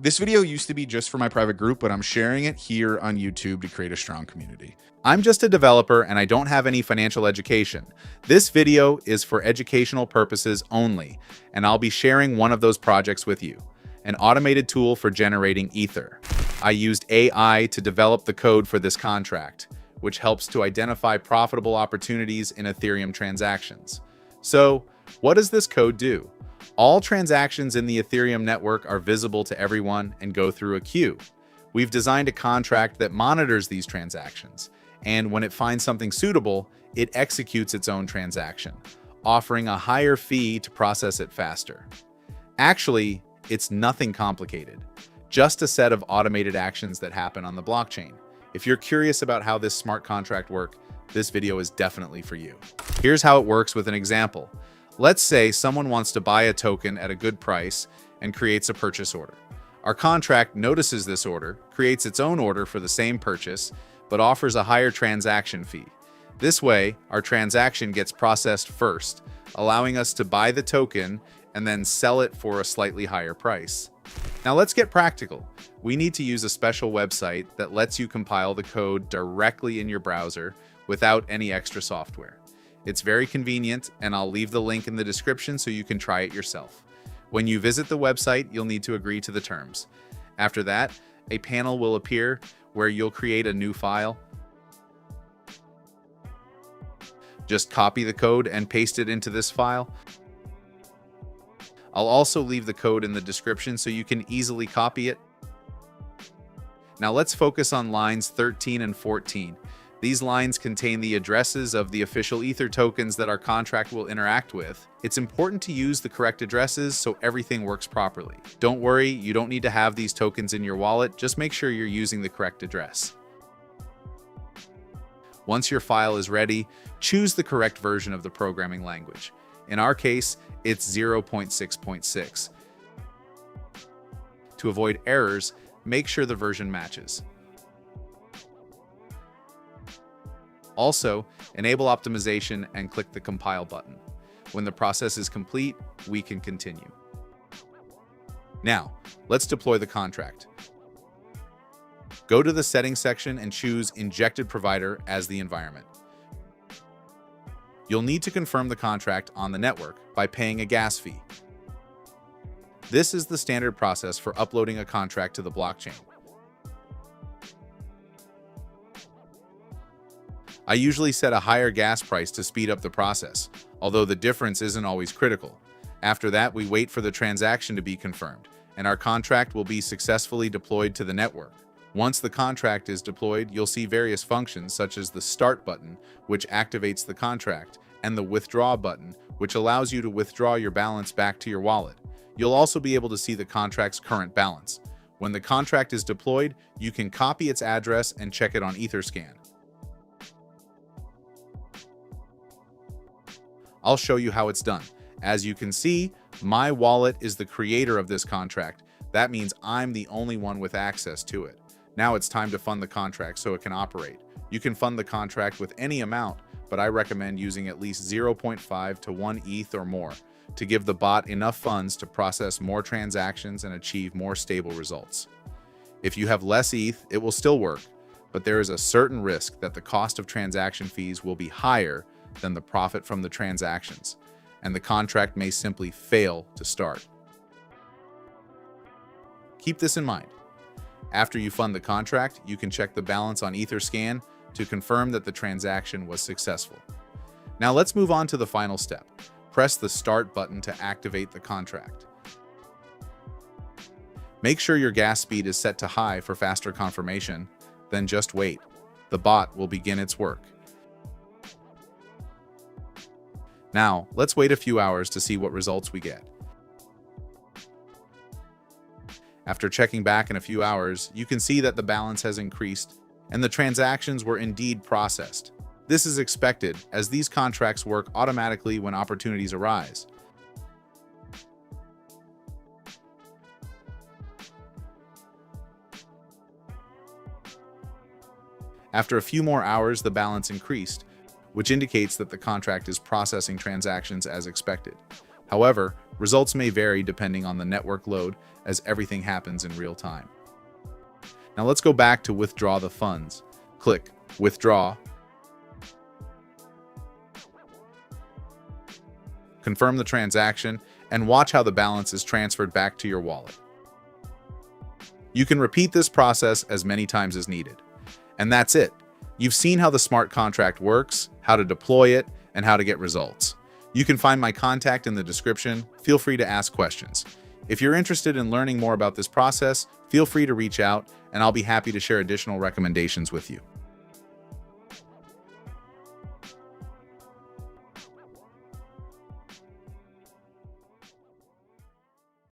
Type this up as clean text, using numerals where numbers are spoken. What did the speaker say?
This video used to be just for my private group, but I'm sharing it here on YouTube to create a strong community. I'm just a developer and I don't have any financial education. This video is for educational purposes only, and I'll be sharing one of those projects with you. An automated tool for generating Ether. I used AI to develop the code for this contract, which helps to identify profitable opportunities in Ethereum transactions. So, what does this code do? All transactions in the Ethereum network are visible to everyone and go through a queue. We've designed a contract that monitors these transactions, and when it finds something suitable, it executes its own transaction, offering a higher fee to process it faster. Actually, it's nothing complicated, just a set of automated actions that happen on the blockchain. If you're curious about how this smart contract works, this video is definitely for you. Here's how it works with an example. Let's say someone wants to buy a token at a good price and creates a purchase order. Our contract notices this order, creates its own order for the same purchase, but offers a higher transaction fee. This way, our transaction gets processed first, allowing us to buy the token and then sell it for a slightly higher price. Now let's get practical. We need to use a special website that lets you compile the code directly in your browser without any extra software. It's very convenient, and I'll leave the link in the description so you can try it yourself. When you visit the website, you'll need to agree to the terms. After that, a panel will appear where you'll create a new file. Just copy the code and paste it into this file. I'll also leave the code in the description so you can easily copy it. Now let's focus on lines 13 and 14. These lines contain the addresses of the official Ether tokens that our contract will interact with. It's important to use the correct addresses so everything works properly. Don't worry, you don't need to have these tokens in your wallet, just make sure you're using the correct address. Once your file is ready, choose the correct version of the programming language. In our case, it's 0.6.6. To avoid errors, make sure the version matches. Also, enable optimization and click the compile button. When the process is complete, we can continue. Now, let's deploy the contract. Go to the settings section and choose Injected Provider as the environment. You'll need to confirm the contract on the network by paying a gas fee. This is the standard process for uploading a contract to the blockchain. I usually set a higher gas price to speed up the process, although the difference isn't always critical. After that, we wait for the transaction to be confirmed, and our contract will be successfully deployed to the network. Once the contract is deployed, you'll see various functions such as the Start button, which activates the contract, and the Withdraw button, which allows you to withdraw your balance back to your wallet. You'll also be able to see the contract's current balance. When the contract is deployed, you can copy its address and check it on Etherscan. I'll show you how it's done. As you can see, my wallet is the creator of this contract. That means I'm the only one with access to it. Now it's time to fund the contract so it can operate. You can fund the contract with any amount, but I recommend using at least 0.5 to 1 ETH or more to give the bot enough funds to process more transactions and achieve more stable results. If you have less ETH, it will still work, but there is a certain risk that the cost of transaction fees will be higher than the profit from the transactions, and the contract may simply fail to start. Keep this in mind. After you fund the contract, you can check the balance on Etherscan to confirm that the transaction was successful. Now let's move on to the final step. Press the Start button to activate the contract. Make sure your gas speed is set to high for faster confirmation, then just wait. The bot will begin its work. Now, let's wait a few hours to see what results we get. After checking back in a few hours, you can see that the balance has increased and the transactions were indeed processed. This is expected, as these contracts work automatically when opportunities arise. After a few more hours, the balance increased, which indicates that the contract is processing transactions as expected. However, Results may vary depending on the network load, as everything happens in real time. Now let's go back to withdraw the funds. Click Withdraw. Confirm the transaction and watch how the balance is transferred back to your wallet. You can repeat this process as many times as needed. And that's it. You've seen how the smart contract works, how to deploy it, and how to get results. You can find my contact in the description. Feel free to ask questions. If you're interested in learning more about this process, feel free to reach out, and I'll be happy to share additional recommendations with you.